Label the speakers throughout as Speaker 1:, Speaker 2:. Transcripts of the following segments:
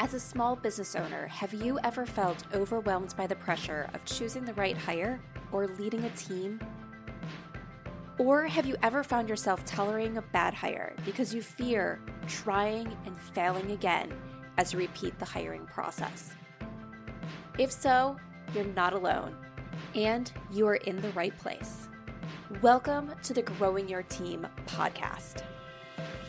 Speaker 1: As a small business owner, have you ever felt overwhelmed by the pressure of choosing the right hire or leading a team? Or have you ever found yourself tolerating a bad hire because you fear trying and failing again as you repeat the hiring process? If so, you're not alone, and you are in the right place. Welcome to the Growing Your Team podcast.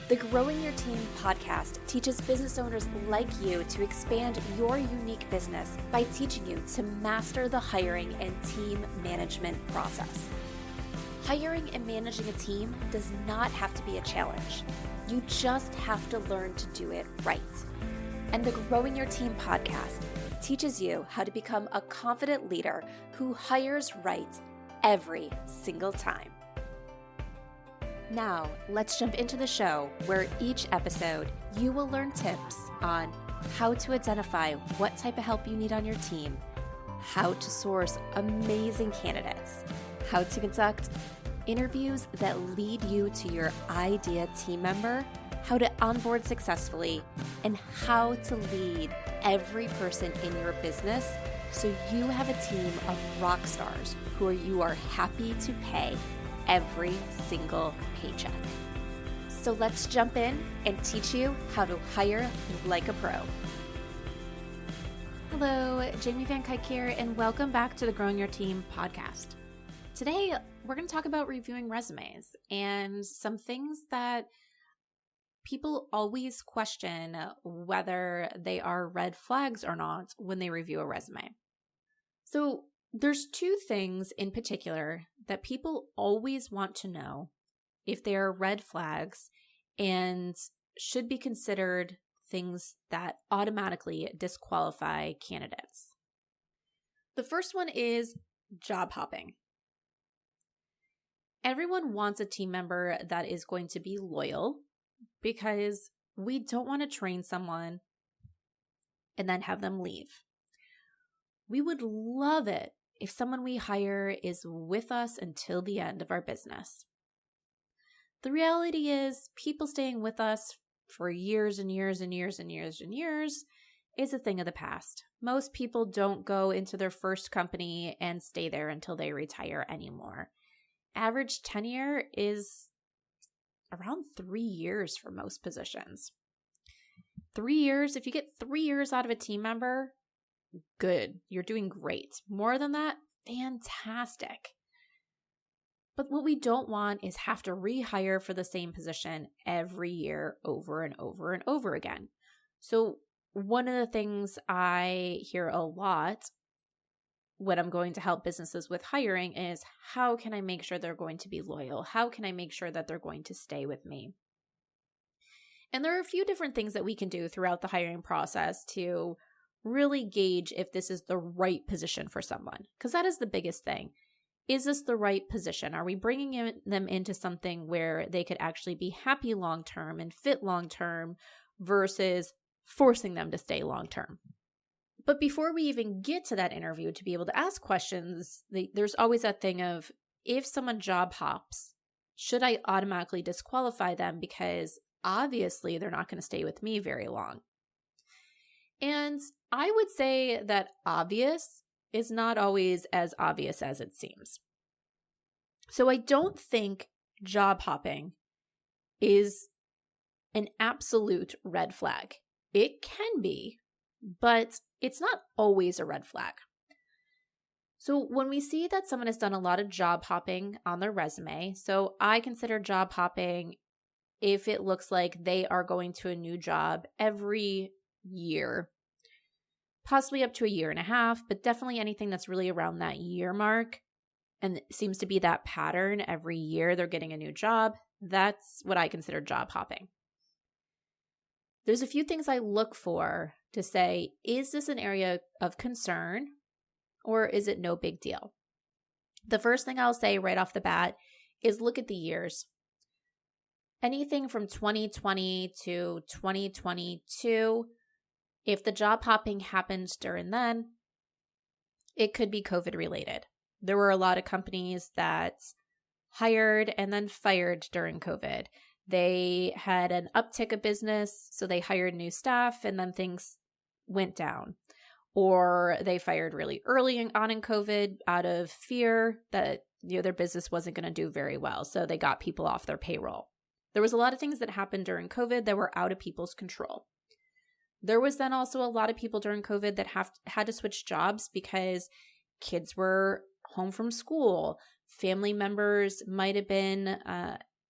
Speaker 1: The Growing Your Team podcast teaches business owners like you to expand your unique business by teaching you to master the hiring and team management process. Hiring and managing a team does not have to be a challenge. You just have to learn to do it right. And the Growing Your Team podcast teaches you how to become a confident leader who hires right every single time. Now, let's jump into the show where each episode you will learn tips on how to identify what type of help you need on your team, how to source amazing candidates, how to conduct interviews that lead you to your ideal team member, how to onboard successfully, and how to lead every person in your business so you have a team of rock stars who you are happy to pay every single paycheck. So let's jump in and teach you how to hire like a pro. Hello, Jamie Van Kuyk here, and welcome back to the Growing Your Team podcast. Today, we're going to talk about reviewing resumes and some things that people always question whether they are red flags or not when they review a resume. So there's two things in particular that people always want to know if they are red flags and should be considered things that automatically disqualify candidates. The first one is job hopping. Everyone wants a team member that is going to be loyal because we don't want to train someone and then have them leave. We would love it if someone we hire is with us until the end of our business. The reality is people staying with us for years and years and years and years and years is a thing of the past. Most people don't go into their first company and stay there until they retire anymore. Average tenure is around 3 years for most positions. 3 years, if you get 3 years out of a team member, good. You're doing great. More than that, fantastic. But what we don't want is have to rehire for the same position every year over and over and over again. So one of the things I hear a lot when I'm going to help businesses with hiring is, how can I make sure they're going to be loyal? How can I make sure that they're going to stay with me? And there are a few different things that we can do throughout the hiring process to really gauge if this is the right position for someone, because that is the biggest thing. Is this the right position? Are we bringing them into something where they could actually be happy long-term and fit long-term versus forcing them to stay long-term? But before we even get to that interview to be able to ask questions, there's always that thing of, if someone job hops, should I automatically disqualify them because obviously they're not going to stay with me very long? And I would say that obvious is not always as obvious as it seems. So I don't think job hopping is an absolute red flag. It can be, but it's not always a red flag. So when we see that someone has done a lot of job hopping on their resume, so I consider job hopping if it looks like they are going to a new job every year, possibly up to a year and a half, but definitely anything that's really around that year mark, and it seems to be that pattern every year they're getting a new job. That's what I consider job hopping. There's a few things I look for to say, is this an area of concern or is it no big deal? The first thing I'll say right off the bat is look at the years. Anything from 2020 to 2022, if the job hopping happened during then, it could be COVID related. There were a lot of companies that hired and then fired during COVID. They had an uptick of business, so they hired new staff, and then things went down, or they fired really early on in COVID out of fear that their business wasn't going to do very well. So they got people off their payroll. There was a lot of things that happened during COVID that were out of people's control. There was then also a lot of people during COVID that had to switch jobs because kids were home from school. Family members might have been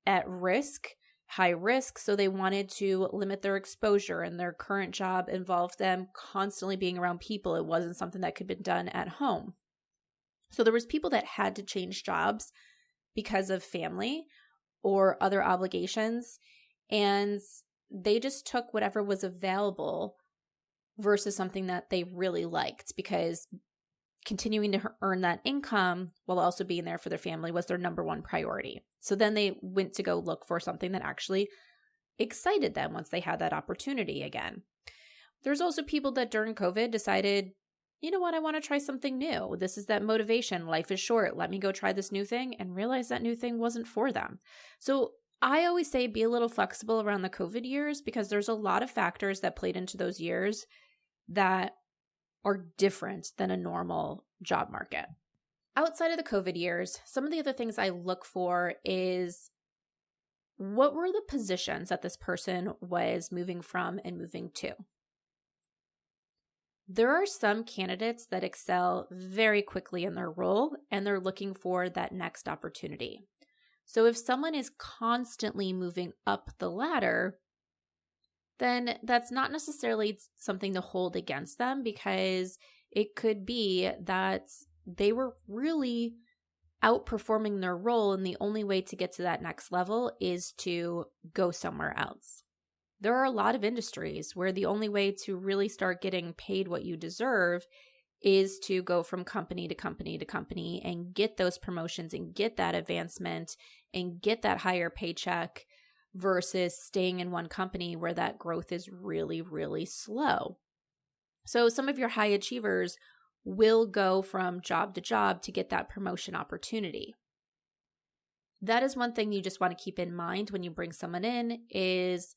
Speaker 1: at risk, high risk, so they wanted to limit their exposure, and their current job involved them constantly being around people. It wasn't something that could be done at home. So there was people that had to change jobs because of family or other obligations, and they just took whatever was available versus something that they really liked, because continuing to earn that income while also being there for their family was their number one priority. So then they went to go look for something that actually excited them once they had that opportunity again. There's also people that during COVID decided, you know what, I want to try something new. This is that motivation. Life is short. Let me go try this new thing, and realize that new thing wasn't for them. So I always say be a little flexible around the COVID years, because there's a lot of factors that played into those years that are different than a normal job market. Outside of the COVID years, some of the other things I look for is what were the positions that this person was moving from and moving to. There are some candidates that excel very quickly in their role, and they're looking for that next opportunity. So if someone is constantly moving up the ladder, then that's not necessarily something to hold against them, because it could be that they were really outperforming their role, and the only way to get to that next level is to go somewhere else. There are a lot of industries where the only way to really start getting paid what you deserve is to go from company to company to company and get those promotions and get that advancement and get that higher paycheck, versus staying in one company where that growth is really, really slow. So some of your high achievers will go from job to job to get that promotion opportunity. That is one thing you just want to keep in mind when you bring someone in is,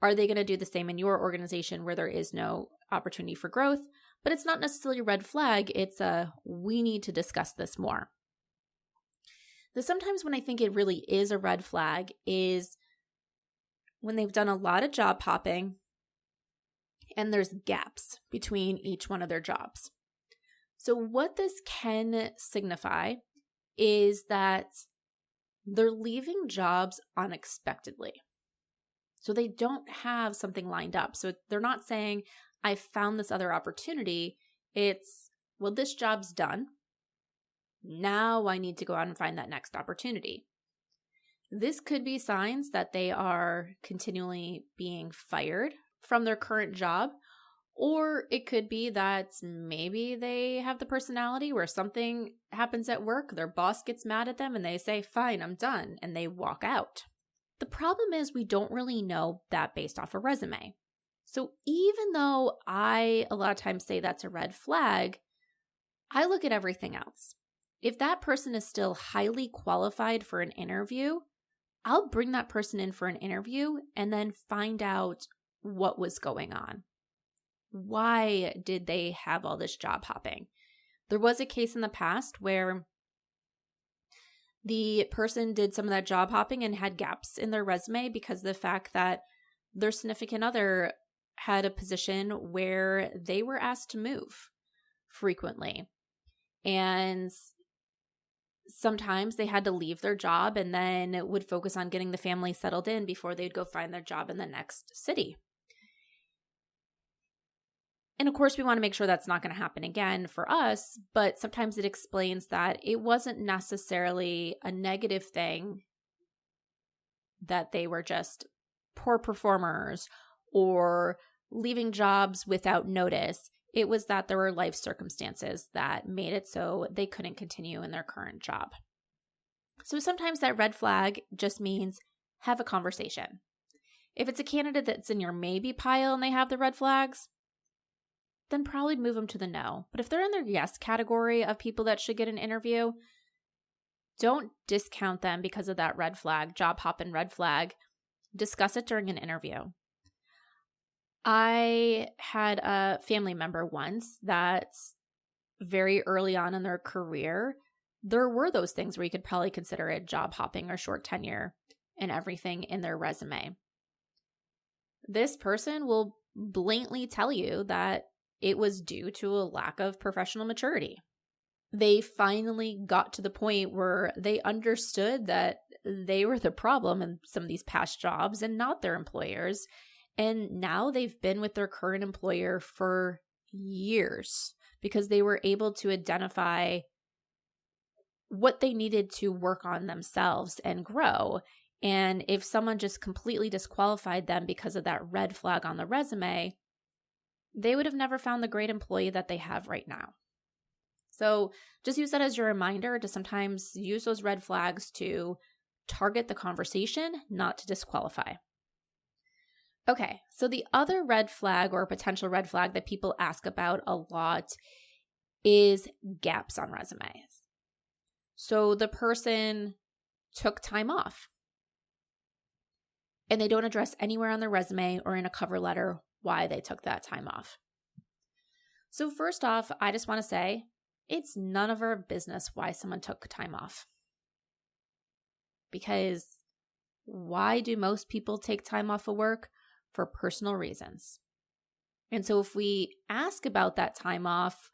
Speaker 1: are they going to do the same in your organization where there is no opportunity for growth? But it's not necessarily a red flag. It's we need to discuss this more. Sometimes when I think it really is a red flag is when they've done a lot of job hopping and there's gaps between each one of their jobs. So what this can signify is that they're leaving jobs unexpectedly. So they don't have something lined up. So they're not saying, I found this other opportunity. It's, well, this job's done. Now I need to go out and find that next opportunity. This could be signs that they are continually being fired from their current job, or it could be that maybe they have the personality where something happens at work, their boss gets mad at them and they say, fine, I'm done, and they walk out. The problem is we don't really know that based off a resume. So even though I a lot of times say that's a red flag, I look at everything else. If that person is still highly qualified for an interview, I'll bring that person in for an interview and then find out what was going on. Why did they have all this job hopping? There was a case in the past where the person did some of that job hopping and had gaps in their resume because of the fact that their significant other had a position where they were asked to move frequently. And sometimes they had to leave their job and then would focus on getting the family settled in before they'd go find their job in the next city. And of course, we want to make sure that's not going to happen again for us, but sometimes it explains that it wasn't necessarily a negative thing, that they were just poor performers or leaving jobs without notice. It was that there were life circumstances that made it so they couldn't continue in their current job. So sometimes that red flag just means have a conversation. If it's a candidate that's in your maybe pile and they have the red flags, then probably move them to the no. But if they're in their yes category of people that should get an interview, don't discount them because of that red flag, job hopping red flag. Discuss it during an interview. I had a family member once that very early on in their career, there were those things where you could probably consider it job hopping or short tenure and everything in their resume. This person will blatantly tell you that it was due to a lack of professional maturity. They finally got to the point where they understood that they were the problem in some of these past jobs and not their employers. And now they've been with their current employer for years because they were able to identify what they needed to work on themselves and grow. And if someone just completely disqualified them because of that red flag on the resume, they would have never found the great employee that they have right now. So just use that as your reminder to sometimes use those red flags to target the conversation, not to disqualify. Okay, so the other red flag or potential red flag that people ask about a lot is gaps on resumes. So the person took time off and they don't address anywhere on their resume or in a cover letter why they took that time off. So first off, I just want to say it's none of our business why someone took time off. Because why do most people take time off of work? For personal reasons. And so if we ask about that time off,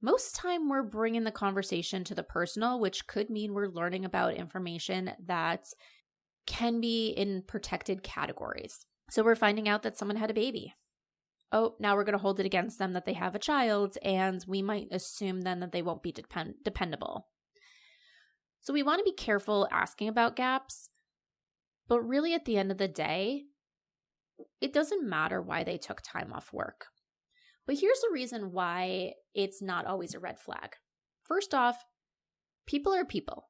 Speaker 1: most of the time we're bringing the conversation to the personal, which could mean we're learning about information that can be in protected categories. So we're finding out that someone had a baby. Oh, now we're going to hold it against them that they have a child, and we might assume then that they won't be dependable. So we want to be careful asking about gaps, but really at the end of the day, it doesn't matter why they took time off work. But here's the reason why it's not always a red flag. First off, people are people.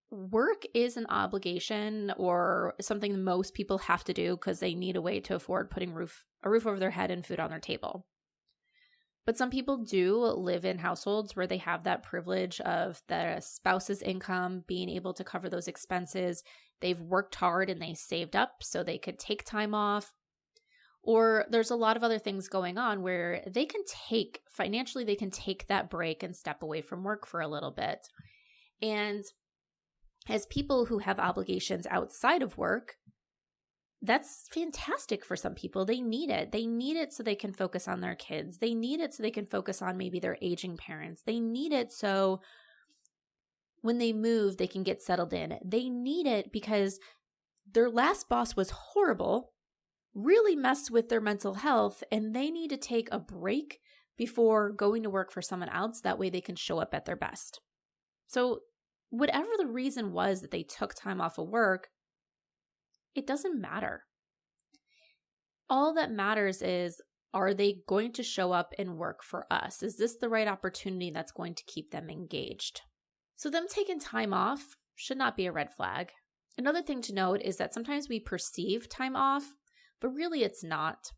Speaker 1: Work is an obligation or something most people have to do because they need a way to afford putting a roof over their head and food on their table. But some people do live in households where they have that privilege of the spouse's income being able to cover those expenses. They've worked hard and they saved up so they could take time off. Or there's a lot of other things going on where they can take that break and step away from work for a little bit. And as people who have obligations outside of work, that's fantastic for some people. They need it. They need it so they can focus on their kids. They need it so they can focus on maybe their aging parents. They need it so when they move, they can get settled in. They need it because their last boss was horrible, really messed with their mental health, and they need to take a break before going to work for someone else. That way they can show up at their best. So whatever the reason was that they took time off of work, it doesn't matter. All that matters is, are they going to show up and work for us? Is this the right opportunity that's going to keep them engaged? So them taking time off should not be a red flag. Another thing to note is that sometimes we perceive time off, but really it's not.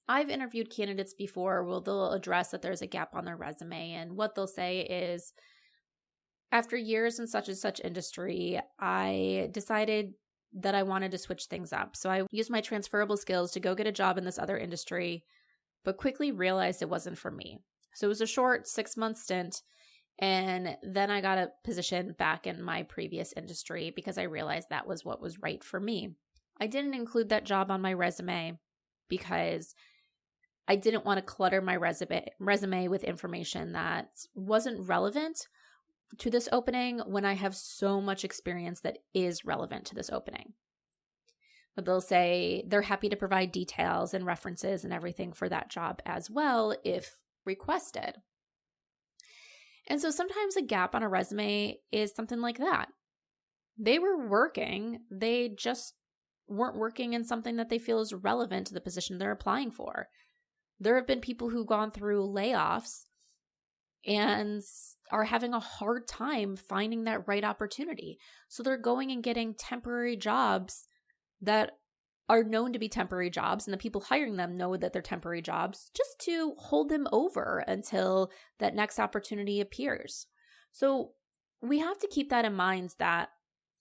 Speaker 1: I've interviewed candidates before where they'll address that there's a gap on their resume, and what they'll say is, after years in such and such industry, I decided that I wanted to switch things up. So I used my transferable skills to go get a job in this other industry, but quickly realized it wasn't for me. So it was a short 6-month stint. And then I got a position back in my previous industry because I realized that was what was right for me. I didn't include that job on my resume because I didn't want to clutter my resume with information that wasn't relevant to this opening when I have so much experience that is relevant to this opening. But they'll say they're happy to provide details and references and everything for that job as well if requested. And so sometimes a gap on a resume is something like that. They were working, they just weren't working in something that they feel is relevant to the position they're applying for. There have been people who've gone through layoffs and are having a hard time finding that right opportunity. So they're going and getting temporary jobs that are known to be temporary jobs, and the people hiring them know that they're temporary jobs just to hold them over until that next opportunity appears. So we have to keep that in mind, that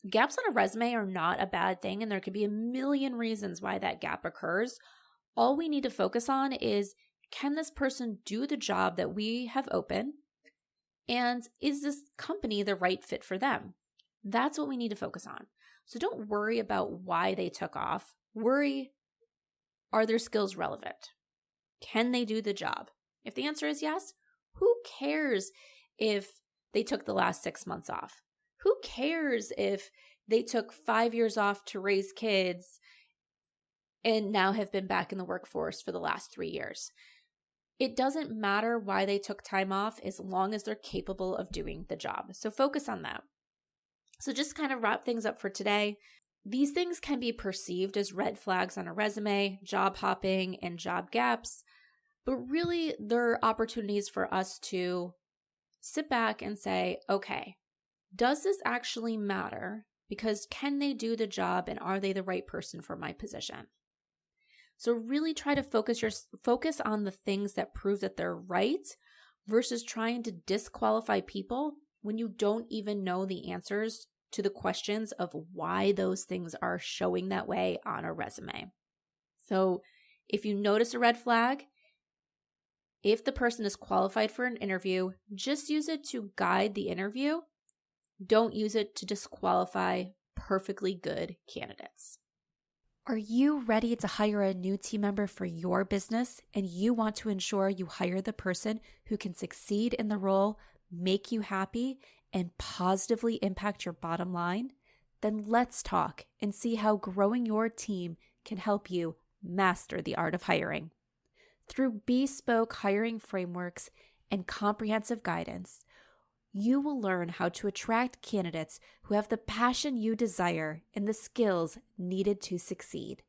Speaker 1: gaps on a resume are not a bad thing, and there could be a million reasons why that gap occurs. All we need to focus on is, can this person do the job that we have open? And is this company the right fit for them? That's what we need to focus on. So don't worry about why they took off. Worry, are their skills relevant? Can they do the job? If the answer is yes, who cares if they took the last 6 months off? Who cares if they took 5 years off to raise kids and now have been back in the workforce for the last 3 years? It doesn't matter why they took time off as long as they're capable of doing the job. So focus on that. So just kind of wrap things up for today. These things can be perceived as red flags on a resume, job hopping, and job gaps, but really they're opportunities for us to sit back and say, okay, does this actually matter? Because can they do the job and are they the right person for my position? So really try to focus on the things that prove that they're right versus trying to disqualify people when you don't even know the answers to the questions of why those things are showing that way on a resume. So if you notice a red flag, if the person is qualified for an interview, just use it to guide the interview. Don't use it to disqualify perfectly good candidates. Are you ready to hire a new team member for your business and you want to ensure you hire the person who can succeed in the role, make you happy, and positively impact your bottom line? Then let's talk and see how growing your team can help you master the art of hiring. Through bespoke hiring frameworks and comprehensive guidance, you will learn how to attract candidates who have the passion you desire and the skills needed to succeed.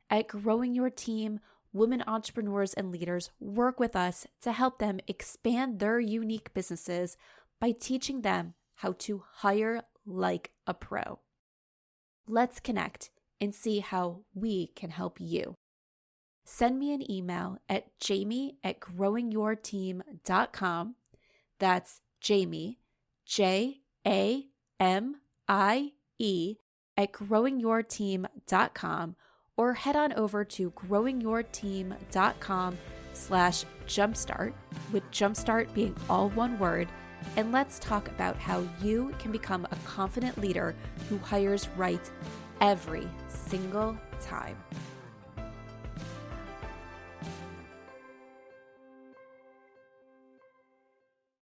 Speaker 1: At Growing Your Team, women entrepreneurs and leaders work with us to help them expand their unique businesses by teaching them how to hire like a pro. Let's connect and see how we can help you. Send me an email at jamie@growingyourteam.com. That's Jamie, Jamie, @growingyourteam.com, or head on over to growingyourteam.com/jumpstart, with jumpstart being all one word, and let's talk about how you can become a confident leader who hires right every single time.